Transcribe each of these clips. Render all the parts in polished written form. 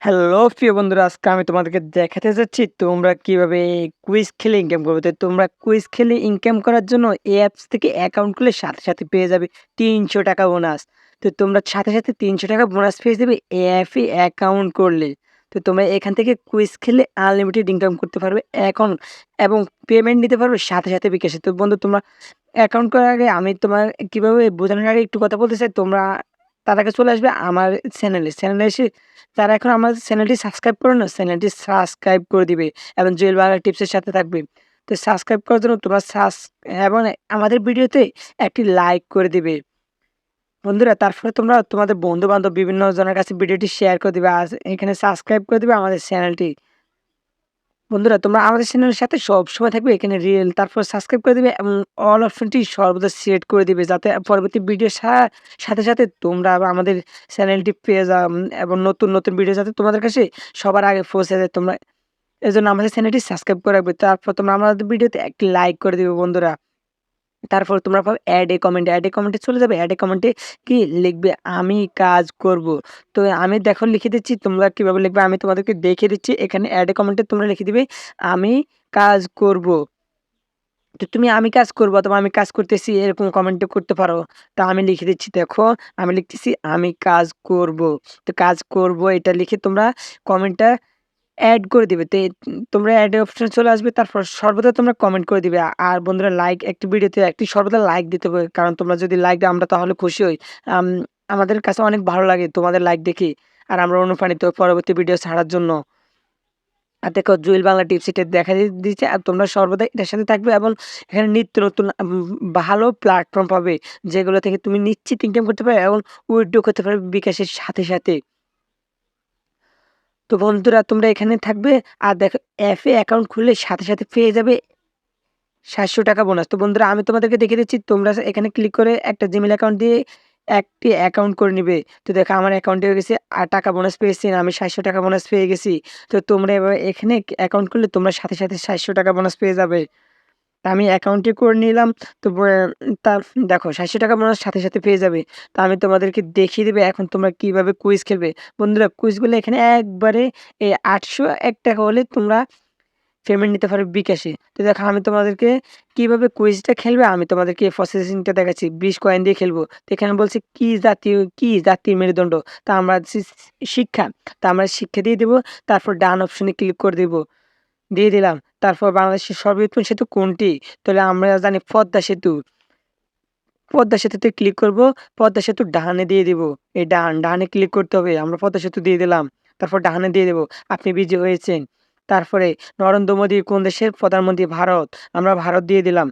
Hello প্রিয় বন্ধুরা, আজকে আমি তোমাদেরকে দেখাতে যাচ্ছি তোমরা কিভাবে কুইজ খেলে ইনকাম করবে। তো তোমরা কুইজ খেলে ইনকাম করার জন্য এই অ্যাপস থেকে অ্যাকাউন্ট খুলে সাথে, সাথে পেয়ে যাবে ৳৩০০ বোনাস। তো তোমরা সাথে, সাথে ৳৩০০ বোনাস পেয়ে যাবে এই অ্যাপে অ্যাকাউন্ট করলে। তো তোমরা এখান থেকে কুইজ খেলে আনলিমিটেড ইনকাম করতে পারবে এখন এবং পেমেন্ট নিতে পারবে সাথে, সাথে বিকাশে। তো বন্ধু তোমরা অ্যাকাউন্ট করার আগে আমি তোমার কিভাবে বোঝানোর আগে একটু কথা বলতে চাই। তোমরা তার আগে চলে আসবে আমার চ্যানেলে এসে যারা এখন আমার চ্যানেলটি সাবস্ক্রাইব করে না, চ্যানেলটি সাবস্ক্রাইব করে দিবে এবং জুয়েল বাংলা টিপসের সাথে থাকবে। তো সাবস্ক্রাইব করার জন্য তোমরা এবং আমাদের ভিডিওতে একটি লাইক করে দিবে। বন্ধুরা তারপরে তোমরা তোমাদের বন্ধু-বান্ধব বিভিন্ন জনের কাছে ভিডিওটি শেয়ার করে দিবে। আর এখানে সাবস্ক্রাইব করে দিবে আমাদের চ্যানেলটি। বন্ধুরা তোমরা আমাদের চ্যানেলের সাথে সবসময় থাকবে। এখানে রিয়েল তারপর সাবস্ক্রাইব করে দিবে এবং অল অপশনটি সর্বদা সিলেক্ট করে দিবে যাতে পরবর্তী ভিডিওর সাথে, সাথে তোমরা আমাদের চ্যানেলটি পেয়ে যাও এবং নতুন, নতুন ভিডিও যাতে তোমাদের কাছে সবার আগে পৌঁছে যায়। তোমরা এজন্য আমাদের চ্যানেলটি সাবস্ক্রাইব করে রাখবে। তারপর তোমরা আমাদের ভিডিওতে একটি লাইক করে দিবে বন্ধুরা। তারপর তোমরা পাবে এড এ কমেন্টে চলে যাবে। এড এ কমেন্টে কি লিখবে? আমি কাজ করব। তো আমি দেখো লিখে দিচ্ছি, তোমরা কিভাবে লিখবে আমি তোমাদেরকে দেখিয়ে দিচ্ছি। এখানে এড এ কমেন্টে তোমরা লিখে দিবে, আমি কাজ করব। তো তুমি আমি কাজ করব অথবা আমি কাজ করতেছি এরকম কমেন্টও করতে পারো। তো আমি লিখে দিচ্ছি দেখো, আমি লিখতেছি আমি কাজ করব। তো কাজ করব এটা লিখে তোমরা কমেন্টটা এড করে দিবে। তো তোমরা এড এর অপশন চলে আসবে। তারপর সর্বদা তোমরা কমেন্ট করে দিবে। আর বন্ধুরা একটি ভিডিওতে একটি সর্বদা লাইক দিতে হবে। কারণ তোমরা যদি লাইক দাও আমরা তাহলে খুশি হই। আম আমাদের কাছে অনেক ভালো লাগে তোমাদের লাইক দেখি। আর আমরা অনুপ্রাণিত হই পরবর্তী ভিডিও ছাড়ার জন্য। আর দেখো জুয়েল বাংলা টিপস এটা দেখা দিচ্ছে। আর তোমরা সর্বদা এটার সাথে থাকবে এবং এখানে নিত্য নতুন ভালো প্ল্যাটফর্ম পাবে। যেগুলো থেকে তুমি নিশ্চিত ইনকাম করতে পারবে এবং উইথড্র করতে পারবে বিকাশের সাথে, সাথে। তো বন্ধুরা তোমরা এখানে থাকবে। আর দেখো অ্যাপে অ্যাকাউন্ট খুললে সাথে, সাথে পেয়ে যাবে ৳৭০০ বোনাস। তো বন্ধুরা আমি তোমাদেরকে দেখিয়ে দিচ্ছি। তোমরা এখানে ক্লিক করে একটা জিমেইল অ্যাকাউন্ট দিয়ে একটি অ্যাকাউন্ট করে নিবে। তো দেখো আমার অ্যাকাউন্টে হয়ে গেছে টাকা বোনাস পেয়েছি। আমি ৳৭০০ বোনাস পেয়ে গেছি। তো তোমরা এবার এখানে অ্যাকাউন্ট করলে তোমরা সাথে, সাথে ৳৭০০ বোনাস পেয়ে যাবে। তা আমি অ্যাকাউন্টটি করে নিলাম। তো তার দেখো ৳৭০০ বোনাস সাথে, সাথে পেয়ে যাবে। তো আমি তোমাদেরকে দেখিয়ে দিবে এখন তোমরা কিভাবে কুইজ খেলবে। বন্ধুরা কুইজগুলো এখানে একবারে ৳৮০১ হলে তোমরা পেমেন্ট নিতে পারবে বিকাশে। তো দেখো আমি তোমাদেরকে কিভাবে কুইজটা খেলবে আমি তোমাদেরকে প্রসেসিংটা দেখাচ্ছি। ২০ কয়েন দিয়ে খেলবো। তো এখানে বলছে কি জাতির মেরুদণ্ড? তো আমরা শিক্ষা। তো আমরা শিক্ষা দিয়ে দিব। তারপর ডান অপশনে ক্লিক করে দিব। দিয়ে দিলাম। তারপর বাংলাদেশের সর্বোত্তম সেতু কোনটি? তাহলে আমরা জানি পদ্মা সেতু। পদ্মা সেতুতে ক্লিক করব। পদ্মা সেতুর ডাহানে দিয়ে দিব। এই ডাহানে ক্লিক করতে হবে। আমরা পদ্মা সেতু দিয়ে দিলাম। তারপর ডাহানে দিয়ে দেব। আপনি বিজয়ী হয়েছেন। তারপরে নরেন্দ্র মোদী কোন দেশের প্রধানমন্ত্রী? ভারত। আমরা ভারত দিয়ে দিলাম।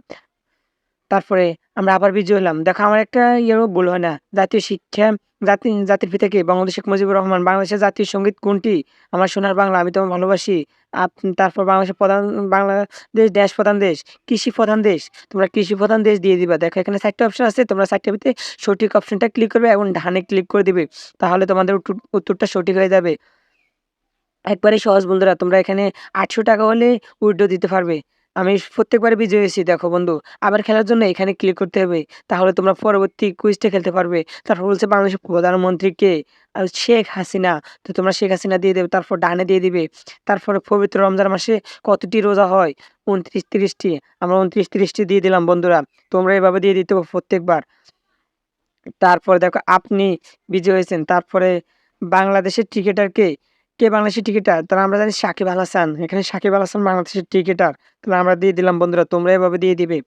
তারপরে আমরা আবার বিজয়ী হলাম। দেখো আমার একটা ইয়েও ভুল হয় না। জাতীয় শিক্ষা জাতির পিতা কে? বঙ্গবন্ধু শেখ মুজিবুর রহমান। বাংলাদেশের জাতীয় সংগীত কোনটি? আমার সোনার বাংলা, আমি তোমায় ভালোবাসি। তারপর বাংলাদেশের বাংলাদেশ প্রধান দেশ, কৃষি প্রধান দেশ। তোমরা কৃষি প্রধান দেশ দিয়ে দিবা। দেখো এখানে ৪ টা অপশন আছে। তোমরা ৪ টার ভিতরে সঠিক অপশনটা ক্লিক করবে এবং ডানে ক্লিক করে দিবে। তাহলে তোমাদের উত্তরটা সঠিক হয়ে যাবে। একবারেই সহজ বন্ধুরা। তোমরা এখানে ৳৮০০ হলে উইথড্র দিতে পারবে। আমি প্রত্যেকবারে বিজয়ী হয়েছি দেখো বন্ধু। আবার খেলার জন্য এখানে ক্লিক করতে হবে। তাহলে তোমরা পরবর্তী কুইজটা খেলতে পারবে। তারপর বলছে বাংলাদেশের প্রধানমন্ত্রী কে? শেখ হাসিনা। তো তোমরা শেখ হাসিনা দিয়ে দেবে। তারপর ডানে দিয়ে দিবে। তারপরে পবিত্র রমজান মাসে কতটি রোজা হয়? ২৯, ৩০ টি। আমরা ২৯, ৩০ টি দিয়ে দিলাম বন্ধুরা। তোমরা এভাবে দিয়ে দিতে হবে প্রত্যেকবার। তারপরে দেখো আপনি বিজয়ী হয়েছেন। তারপরে বাংলাদেশের ক্রিকেটার কে? কে বাংলাদেশের ক্রিকেটার? তাহলে আমরা জানি সাকিব আল হাসান। এখানে সাকিব আল হাসান বাংলাদেশের ক্রিকেটার। তাহলে আমরা দিয়ে দিলাম বন্ধুরা। তোমরা এভাবে দিয়ে দিবে।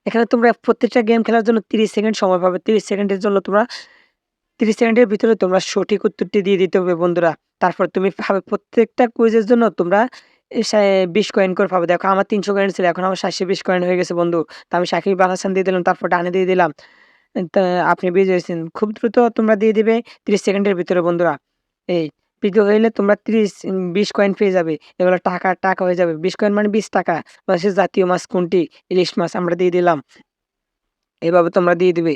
এখানে তোমরা প্রত্যেকটা গেম খেলার জন্য ৩০ সেকেন্ড সময় পাবে। ৩০ সেকেন্ডের জন্য তোমরা ৩০ সেকেন্ডের ভিতরে তোমরা সঠিক উত্তরটি দিয়ে দিতে হবে বন্ধুরা। তারপর তুমি পাবে প্রত্যেকটা কুইজের জন্য তোমরা ২০ কয়েন করে পাবে। দেখো আমার ৩০০ কয়েন ছিল। এখন আমার ৭২০ কয়েন হয়ে গেছে বন্ধু। তো আমি সাকিব আল হাসান দিয়ে দিলাম। তারপর ডানে দিয়ে দিলাম। তা আপনি বিজয়ী হয়েছেন। খুব দ্রুত তোমরা দিয়ে দিবে ৩০ সেকেন্ডের ভিতরে বন্ধুরা। এই বিজয়ী হইলে তোমরা ২০ কয়েন পেয়ে যাবে। এগুলো টাকা হয়ে যাবে। ২০ কয়েন মানে ৳২০। বাংলাদেশের জাতীয় মাছ কোনটি? ইলিশ মাছ আমরা দিয়ে দিলাম। এভাবে তোমরা দিয়ে দিবে।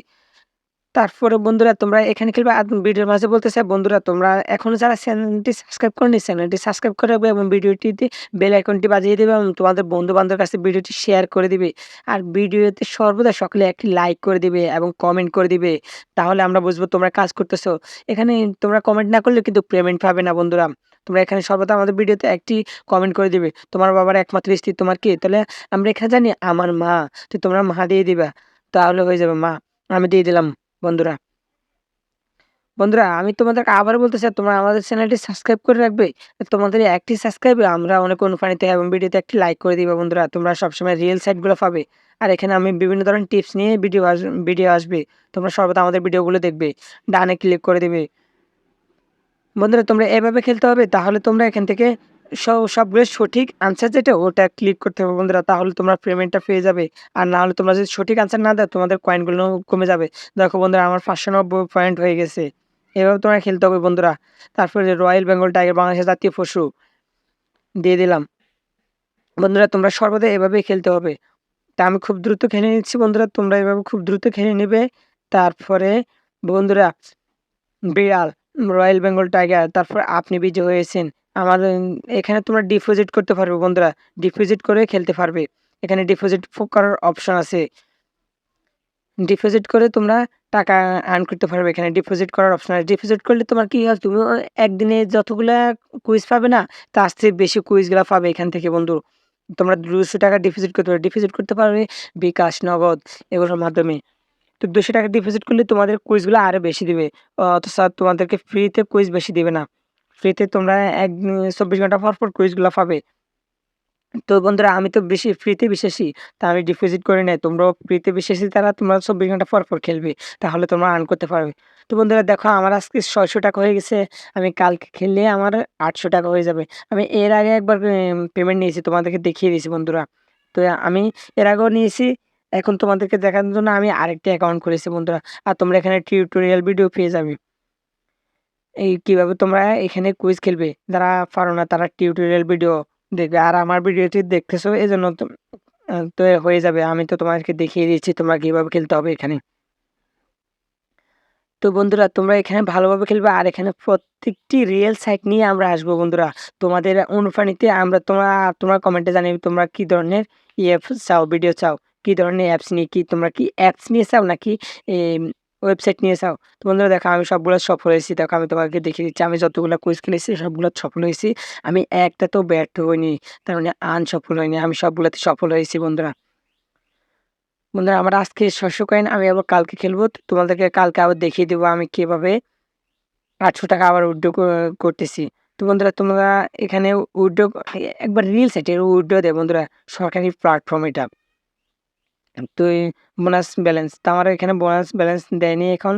তারপরে বন্ধুরা তোমরা এখানে খেলবে আর ভিডিওর মাঝে বলতে চাই বন্ধুরা তোমরা এখনো যারা চ্যানেলটি সাবস্ক্রাইব করনি চ্যানেলটি সাবস্ক্রাইব করে রাখবে এবং ভিডিওটিতে বেল আইকনটি বাজিয়ে দেবে এবং তোমাদের বন্ধু-বান্ধবের কাছে ভিডিওটি শেয়ার করে দিবে। আর ভিডিওতে সর্বদা সকলে একটি লাইক করে দিবে এবং কমেন্ট করে দিবে। তাহলে আমরা বুঝবো তোমরা কাজ করতেছো। এখানে তোমরা কমেন্ট না করলে কিন্তু পেমেন্ট পাবে না বন্ধুরা। তোমরা এখানে সর্বদা আমাদের ভিডিওতে একটি কমেন্ট করে দিবে। তোমার বাবার একমাত্র স্ত্রী তোমার কে? তাহলে আমরা এখানে জানি আমার মা। তো তোমরা মা দিয়ে দিবা। তাহলে হয়ে যাবে মা। আমি দিয়ে দিলাম বন্ধুরা। বন্ধুরা আমি তোমাদেরকে আবারও বলতে চাই তোমরা আমাদের চ্যানেলটি সাবস্ক্রাইব করে রাখবে। তোমাদের এই একটি সাবস্ক্রাইবে আমরা অনেক অনুপ্রাণিত হই এবং ভিডিওতে একটি লাইক করে দিবা বন্ধুরা। তোমরা সবসময় রিয়েল সাইটগুলো পাবে। আর এখানে আমি বিভিন্ন ধরনের টিপস নিয়ে ভিডিও আসবে। তোমরা সর্বদা আমাদের ভিডিওগুলো দেখবে। ডানে ক্লিক করে দিবে। বন্ধুরা তোমরা এভাবে খেলতে হবে তাহলে তোমরা এখান থেকে সবগুলো সঠিক আনসার যেটা ওটা ক্লিক করতে হবে বন্ধুরা তাহলে তোমরা পেমেন্টটা পেয়ে যাবে। আর না হলে তোমরা যদি সঠিক আনসার না দাও তোমাদের কয়েনগুলো কমে যাবে। দেখো বন্ধুরা আমার 590 পয়েন্ট হয়ে গেছে। এভাবে তোমরা খেলতে হবে বন্ধুরা। তারপরে রয়্যাল বেঙ্গল টাইগার বাংলাদেশের জাতীয় পশু দিয়ে দিলাম। বন্ধুরা তোমরা সর্বদা এভাবেই খেলতে হবে। তা আমি খুব দ্রুত খেলে নিচ্ছি বন্ধুরা তোমরা এভাবে খুব দ্রুত খেলে নেবে। তারপরে বন্ধুরা বিড়াল, রয়্যাল বেঙ্গল টাইগার তারপর আপনি বিজয়ী হয়েছেন। আমার এখানে তোমরা ডিপোজিট করতে পারবে বন্ধুরা। ডিপোজিট করে খেলতে পারবে। এখানে ডিপোজিট করার অপশন আছে। ডিপোজিট করে তোমরা টাকা আর্ন করতে পারবে। এখানে ডিপোজিট করার অপশন আছে। ডিপোজিট করলে তোমার কি হয় তুমি একদিনে যতগুলা কুইজ পাবে না তার চেয়ে বেশি কুইজগুলা পাবে এখান থেকে বন্ধু। তোমরা ৳200 ডিপোজিট করতে পারবে। ডিপোজিট করতে পারবে বিকাশ, নগদ এগুলোর মাধ্যমে। তো ৳200 ডিপোজিট করলে তোমাদের কুইজগুলো আরো বেশি দিবে। অথচ তোমাদেরকে ফ্রিতে কুইজ বেশি দিবে না। ফ্রিতে তোমরা 24 ঘন্টা পর, পর কুইজগুলা পাবে। তো বন্ধুরা আমি তো বেশি ফ্রিতে বিশ্বাসী। তা আমি ডিপোজিট করে নেই। তোমরাও ফ্রিতে বিশ্বাসী তারা তোমরা 24 ঘন্টা পর, পর খেলবে। তাহলে তোমরা আর্ন করতে পারবে। তো বন্ধুরা দেখো আমার আজকে ৳600 হয়ে গেছে। আমি কালকে খেললে আমার ৳800 হয়ে যাবে। আমি এর আগে একবার পেমেন্ট নিয়েছি তোমাদেরকে দেখিয়ে দিয়েছি বন্ধুরা। তো আমি এর আগেও নিয়েছি। এখন তোমাদেরকে দেখানোর জন্য আমি আরেকটি অ্যাকাউন্ট খুলেছি বন্ধুরা। আর তোমরা এখানে টিউটোরিয়াল ভিডিও পেয়ে যাবে। এই কিভাবে তোমরা এখানে কুইজ খেলবে। যারা পারো না তারা টিউটোরিয়াল ভিডিও দেখবে। আর আমার ভিডিওটি দেখতেছো এজন্য তো হয়ে যাবে। আমি তো তোমাদেরকে দেখিয়ে দিচ্ছি তোমরা কিভাবে খেলতে হবে এখানে। তো বন্ধুরা তোমরা এখানে ভালোভাবে খেলবে আর এখানে প্রত্যেকটি রিয়েল সাইট নিয়ে আমরা আসবো বন্ধুরা। তোমাদের অনুপ্রাণিতে আমরা তোমরা কমেন্টে জানিয়ে তোমরা কি ধরনের চাও, ভিডিও চাও, কি ধরনের অ্যাপস নিয়ে তোমরা কি অ্যাপস নিয়ে চাও নাকি ওয়েবসাইট নিয়ে চাও। তো বন্ধুরা দেখো আমি সবগুলো সফল হয়েছি। দেখো আমি তোমাকে দেখিয়ে দিচ্ছি আমি যতগুলো কুইজ খেলেছি সবগুলো সফল হয়েছি। আমি একটাতেও ব্যর্থ হইনি। তার মানে আনসফল হইনি। আমি সবগুলোতে সফল হয়েছি বন্ধুরা। বন্ধুরা আমার আজকে ৬০০ কয়েন আমি আবার কালকে খেলবো। তো তোমাদেরকে কালকে আবার দেখিয়ে দেবো আমি কিভাবে ৳800 আবার উইথড্র করতেছি। তো বন্ধুরা তোমরা এখানে উইথড্র একবার রিল সাইটে উইথড্র দেয় বন্ধুরা। সরকারি প্ল্যাটফর্ম এটা। তো এই বোনাস ব্যালেন্স তো আমার এখানে বোনাস ব্যালেন্স দেয়নি এখন।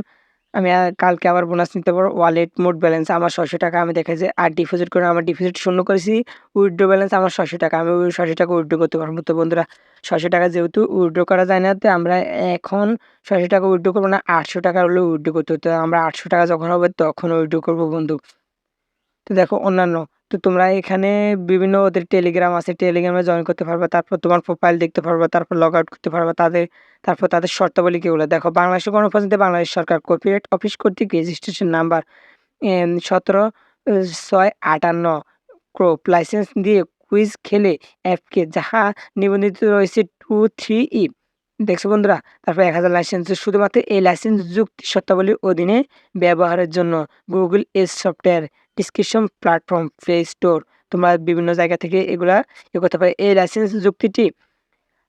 আমি কালকে আবার বোনাস নিতে পারবো। ওয়ালেট মোট ব্যালেন্স আমার ৳৬০০ আমি দেখাইছে। আর ডিপোজিট করে আমার ডিপোজিট শূন্য করেছি। উইথড্র ব্যালেন্স আমার ৳৬০০ আমি ওই ৳৬০০ উইথড্র করতে পারবো। তো বন্ধুরা ৳৬০০ যেহেতু উইথড্র করা যায় না তো আমরা এখন ৳৬০০ উইথড্র করবো না ৳800 হলেও উইথড্র করতে হতো। আমরা ৳800 যখন হবে তখন উইথড্র করবো বন্ধু। তো দেখো অন্যান্য তো তোমরা এখানে বিভিন্ন ওদের টেলিগ্রাম আছে। টেলিগ্রামে জয়েন করতে পারবা। তারপর তোমার প্রোফাইল দেখতে পারবা। তারপর লগ আউট করতে পারবা। তারপর তাদের শর্তাবলী কিগুলো দেখো। বাংলাদেশের গণপ্রজাতন্ত্রী বাংলাদেশ সরকার কর্পোরেট অফিস কর্তৃক রেজিস্ট্রেশন নাম্বার ১৭/৬/৫৮ ক্রপ লাইসেন্স দিয়ে কুইজ খেলে অ্যাপকে যাহা নিবন্ধিত রয়েছে 2, 3 দেখছো বন্ধুরা? তারপর ১,০০০ লাইসেন্স শুধুমাত্র এই লাইসেন্স যুক্তি শর্তাবলীর অধীনে ব্যবহারের জন্য Google এর software description platform, play store তোমরা বিভিন্ন জায়গা থেকে এগুলা করতে পারো। এই লাইসেন্স যুক্তিটি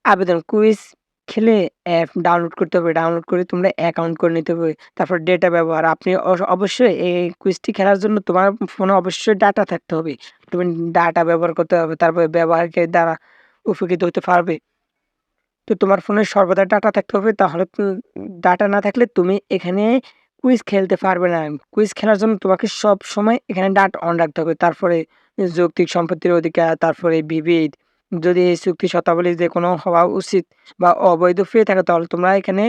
আবেদন কুইজ খেলে অ্যাপ ডাউনলোড করতে হবে। ডাউনলোড করে তোমরা অ্যাকাউন্ট করে নিতে হবে। তারপর ডেটা ব্যবহার আপনি অবশ্যই এই কুইজটি খেলার জন্য তোমার ফোনে অবশ্যই ডাটা থাকতে হবে। তুমি ডাটা ব্যবহার করতে হবে। তারপরে ব্যবহারকারীর দ্বারা উপকৃত হতে পারবে। তো তোমার ফোনে সর্বদা ডাটা থাকতে হবে। তাহলে ডাটা না থাকলে তুমি এখানে কুইজ খেলতে পারবে না। কুইজ খেলার জন্য তোমাকে সবসময় এখানে ডাটা অন রাখতে হবে। তারপরে যৌক্তিক সম্পত্তির অধিকার, তারপরে বিবিধ যদি এই চুক্তি শর্তাবলী যেকোনো হওয়া উচিত বা অবৈধ পেয়ে থাকে তাহলে তোমরা এখানে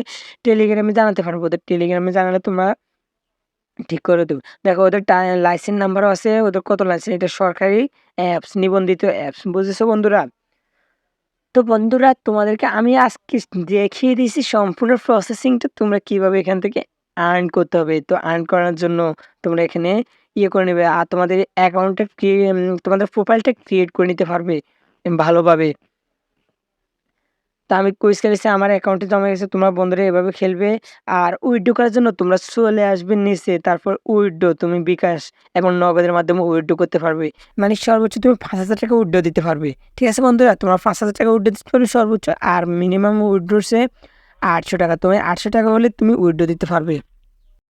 টেলিগ্রামে জানাতে পারবে। ওদের টেলিগ্রামে জানালে তোমরা ঠিক করে দেবে। দেখো ওদের লাইসেন্স নাম্বারও আছে। ওদের কত লাইসেন্স এটা সরকারি অ্যাপস, নিবন্ধিত অ্যাপস। বুঝেছো বন্ধুরা? তো বন্ধুরা তোমাদেরকে আমি আজকে দেখিয়ে দিয়েছি সম্পূর্ণ প্রসেসিংটা তোমরা কিভাবে এখান থেকে আর্ন করতে হবে। তো আর্ন করার জন্য তোমরা এখানে করে নেবে। আর তোমাদের অ্যাকাউন্টটা তোমাদের প্রোফাইলটা ক্রিয়েট করে নিতে পারবে ভালোভাবে। তো আমি কুইজ খেলেছি, আমার অ্যাকাউন্টে জমা গেছে। তোমরা বন্ধুরা এভাবে খেলবে। আর উইথড্র করার জন্য তোমরা চলে আসবে নিচে, তারপর উইথড্র তুমি বিকাশ এবং নগদের মাধ্যমে উইথড্র করতে পারবে। মানে সর্বোচ্চ তুমি ৫,০০০ টাকা উইথড্র দিতে পারবে। ঠিক আছে বন্ধুরা? তোমরা ৫,০০০ টাকা উইথড্র দিতে পারবে সর্বোচ্চ। আর মিনিমাম উইথড্র হচ্ছে ৳৮০০। তুমি ৳৮০০ হলে তুমি উইথড্র দিতে পারবে।